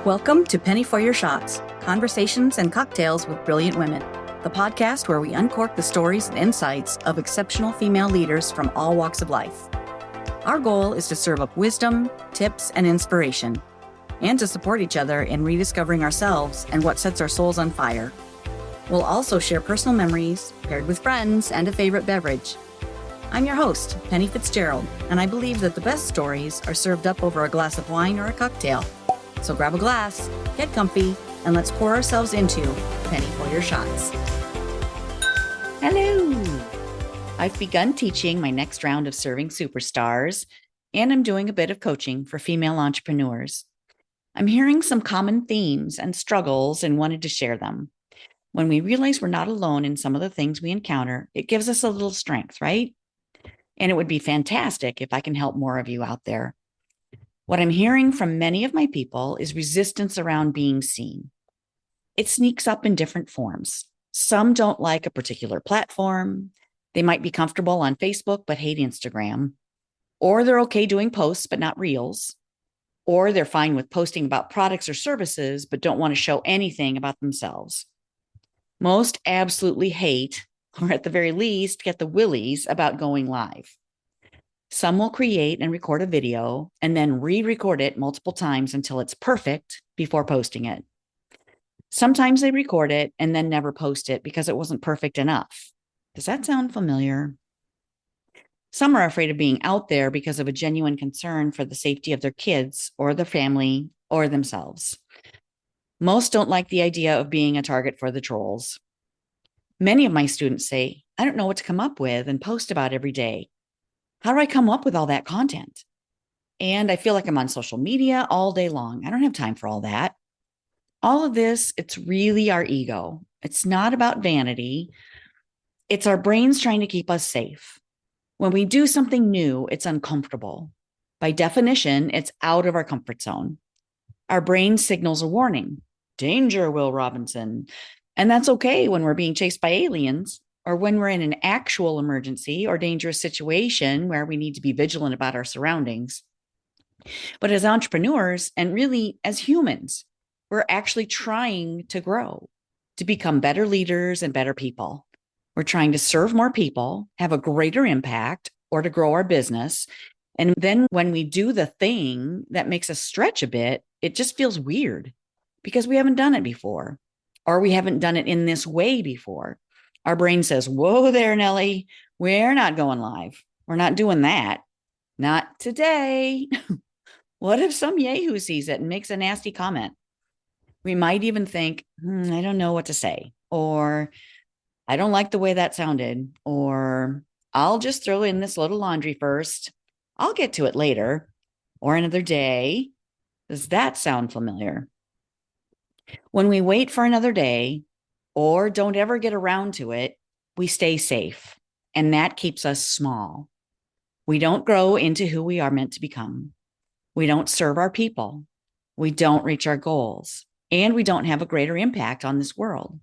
Welcome to Penny for Your Shots, Conversations and Cocktails with Brilliant Women, the podcast where we uncork the stories and insights of exceptional female leaders from all walks of life. Our goal is to serve up wisdom, tips, and inspiration, and to support each other in rediscovering ourselves and what sets our souls on fire. We'll also share personal memories, paired with friends and a favorite beverage. I'm your host, Penny Fitzgerald, and I believe that the best stories are served up over a glass of wine or a cocktail. So grab a glass, get comfy, and let's pour ourselves into Penny for Your Shots. Hello! I've begun teaching my next round of Serving Superstars, and I'm doing a bit of coaching for female entrepreneurs. I'm hearing some common themes and struggles and wanted to share them. When we realize we're not alone in some of the things we encounter, it gives us a little strength, right? And it would be fantastic if I can help more of you out there. What I'm hearing from many of my people is resistance around being seen. It sneaks up in different forms. Some don't like a particular platform. They might be comfortable on Facebook, but hate Instagram. Or they're okay doing posts, but not reels. Or they're fine with posting about products or services, but don't want to show anything about themselves. Most absolutely hate, or at the very least, get the willies about going live. Some will create and record a video and then re-record it multiple times until it's perfect before posting it. Sometimes they record it and then never post it because it wasn't perfect enough. Does that sound familiar? Some are afraid of being out there because of a genuine concern for the safety of their kids or their family or themselves. Most don't like the idea of being a target for the trolls. Many of my students say, I don't know what to come up with and post about every day. How do I come up with all that content? And I feel like I'm on social media all day long. I don't have time for all that. All of this, it's really our ego. It's not about vanity. It's our brains trying to keep us safe. When we do something new, it's uncomfortable. By definition, it's out of our comfort zone. Our brain signals a warning. Danger, Will Robinson. And that's okay when we're being chased by aliens, or when we're in an actual emergency or dangerous situation where we need to be vigilant about our surroundings. But as entrepreneurs, and really as humans, we're actually trying to grow, to become better leaders and better people. We're trying to serve more people, have a greater impact, or to grow our business. And then when we do the thing that makes us stretch a bit, it just feels weird because we haven't done it before, or we haven't done it in this way before. Our brain says, whoa there, Nellie, we're not going live. We're not doing that. Not today. What if some yahoo sees it and makes a nasty comment? We might even think, I don't know what to say, or I don't like the way that sounded, or I'll just throw in this little laundry first. I'll get to it later, or another day. Does that sound familiar? When we wait for another day, or don't ever get around to it, we stay safe, and that keeps us small. We don't grow into who we are meant to become. We don't serve our people. We don't reach our goals, and we don't have a greater impact on this world.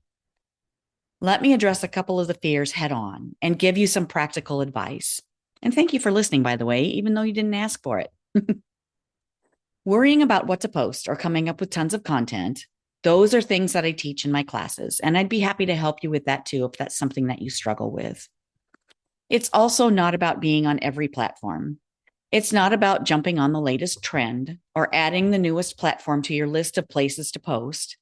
Let me address a couple of the fears head on and give you some practical advice. And thank you for listening, by the way, even though you didn't ask for it. Worrying about what to post or coming up with tons of content, those are things that I teach in my classes, and I'd be happy to help you with that too if that's something that you struggle with. It's also not about being on every platform. It's not about jumping on the latest trend or adding the newest platform to your list of places to post.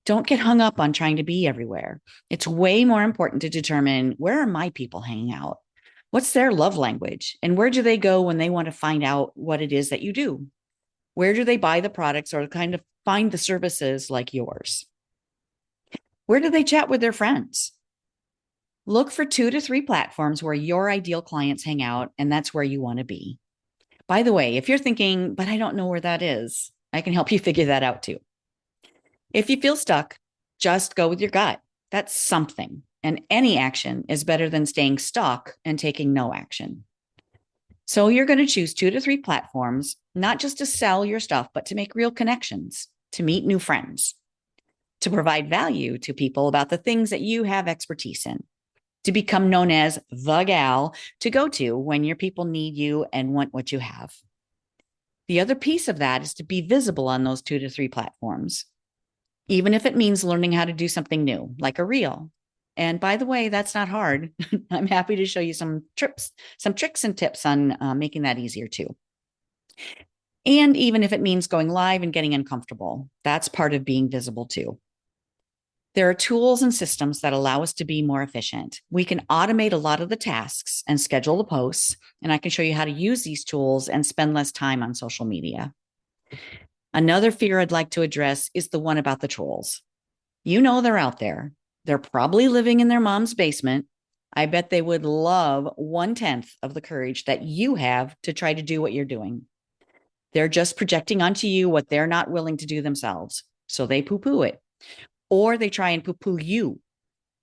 Don't get hung up on trying to be everywhere. It's way more important to determine, where are my people hanging out? What's their love language? And where do they go when they want to find out what it is that you do? Where do they buy the products or kind of find the services like yours? Where do they chat with their friends? Look for 2 to 3 platforms where your ideal clients hang out, and that's where you want to be. By the way, if you're thinking, but I don't know where that is, I can help you figure that out too. If you feel stuck, just go with your gut. That's something, and any action is better than staying stuck and taking no action. So you're going to choose 2 to 3 platforms, not just to sell your stuff, but to make real connections, to meet new friends, to provide value to people about the things that you have expertise in, to become known as the gal to go to when your people need you and want what you have. The other piece of that is to be visible on those 2 to 3 platforms, even if it means learning how to do something new, like a reel. And by the way, that's not hard. I'm happy to show you some tricks and tips on making that easier too. And even if it means going live and getting uncomfortable, that's part of being visible too. There are tools and systems that allow us to be more efficient. We can automate a lot of the tasks and schedule the posts, and I can show you how to use these tools and spend less time on social media. Another fear I'd like to address is the one about the trolls. You know they're out there. They're probably living in their mom's basement. I bet they would love 1/10 of the courage that you have to try to do what you're doing. They're just projecting onto you what they're not willing to do themselves, so they poo-poo it. Or they try and poo-poo you,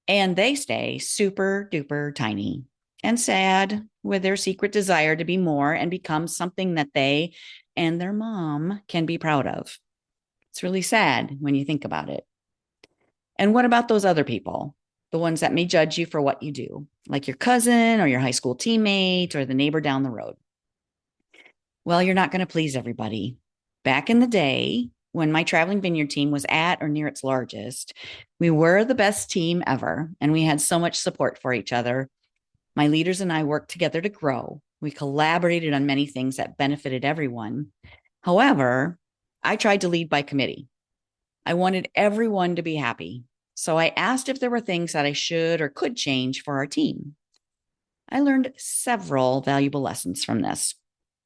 and they stay super duper tiny and sad with their secret desire to be more and become something that they and their mom can be proud of. It's really sad when you think about it. And what about those other people? The ones that may judge you for what you do, like your cousin or your high school teammate or the neighbor down the road. Well, you're not going to please everybody. Back in the day, when my traveling vineyard team was at or near its largest, we were the best team ever, and we had so much support for each other. My leaders and I worked together to grow. We collaborated on many things that benefited everyone. However, I tried to lead by committee. I wanted everyone to be happy. So I asked if there were things that I should or could change for our team. I learned several valuable lessons from this.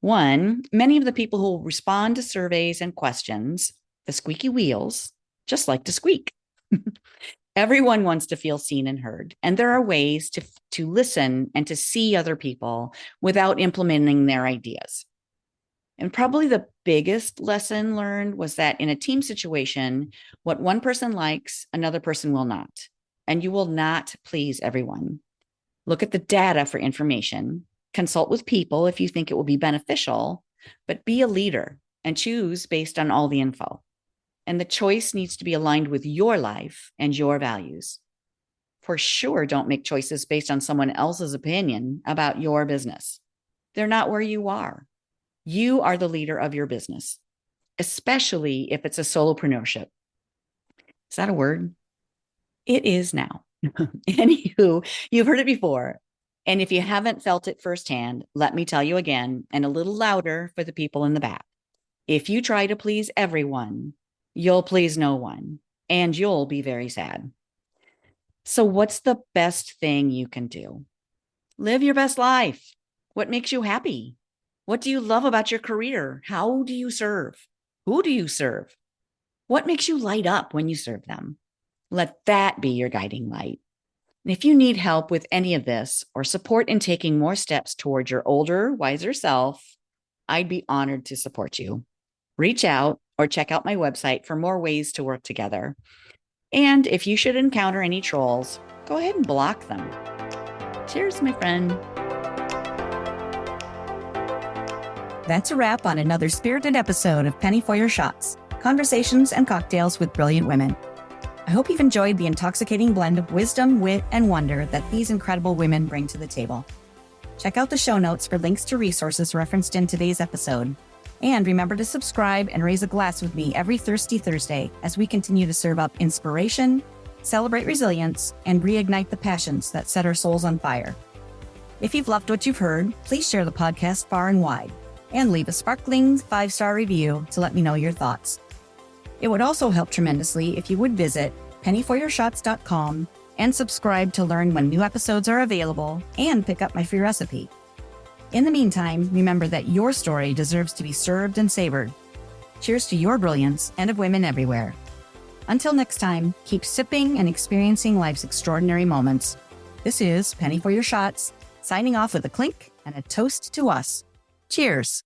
One, many of the people who respond to surveys and questions, the squeaky wheels, just like to squeak. Everyone wants to feel seen and heard, and there are ways to listen and to see other people without implementing their ideas. And probably the biggest lesson learned was that in a team situation, what one person likes, another person will not, and you will not please everyone. Look at the data for information. Consult with people if you think it will be beneficial, but be a leader and choose based on all the info. And the choice needs to be aligned with your life and your values. For sure, don't make choices based on someone else's opinion about your business. They're not where you are. You are the leader of your business, especially if it's a solopreneurship. Is that a word? It is now. Anywho, you've heard it before. And if you haven't felt it firsthand, let me tell you again, and a little louder for the people in the back. If you try to please everyone, you'll please no one, and you'll be very sad. So what's the best thing you can do? Live your best life. What makes you happy? What do you love about your career? How do you serve? Who do you serve? What makes you light up when you serve them? Let that be your guiding light. And if you need help with any of this or support in taking more steps toward your older, wiser self, I'd be honored to support you. Reach out or check out my website for more ways to work together. And if you should encounter any trolls, go ahead and block them. Cheers, my friend. That's a wrap on another spirited episode of Penny for Your Shots, conversations and cocktails with brilliant women. I hope you've enjoyed the intoxicating blend of wisdom, wit, and wonder that these incredible women bring to the table. Check out the show notes for links to resources referenced in today's episode. And remember to subscribe and raise a glass with me every Thirsty Thursday as we continue to serve up inspiration, celebrate resilience, and reignite the passions that set our souls on fire. If you've loved what you've heard, please share the podcast far and wide and leave a sparkling 5-star review to let me know your thoughts. It would also help tremendously if you would visit pennyforyourshots.com and subscribe to learn when new episodes are available and pick up my free recipe. In the meantime, remember that your story deserves to be served and savored. Cheers to your brilliance and of women everywhere. Until next time, keep sipping and experiencing life's extraordinary moments. This is Penny for Your Shots, signing off with a clink and a toast to us. Cheers.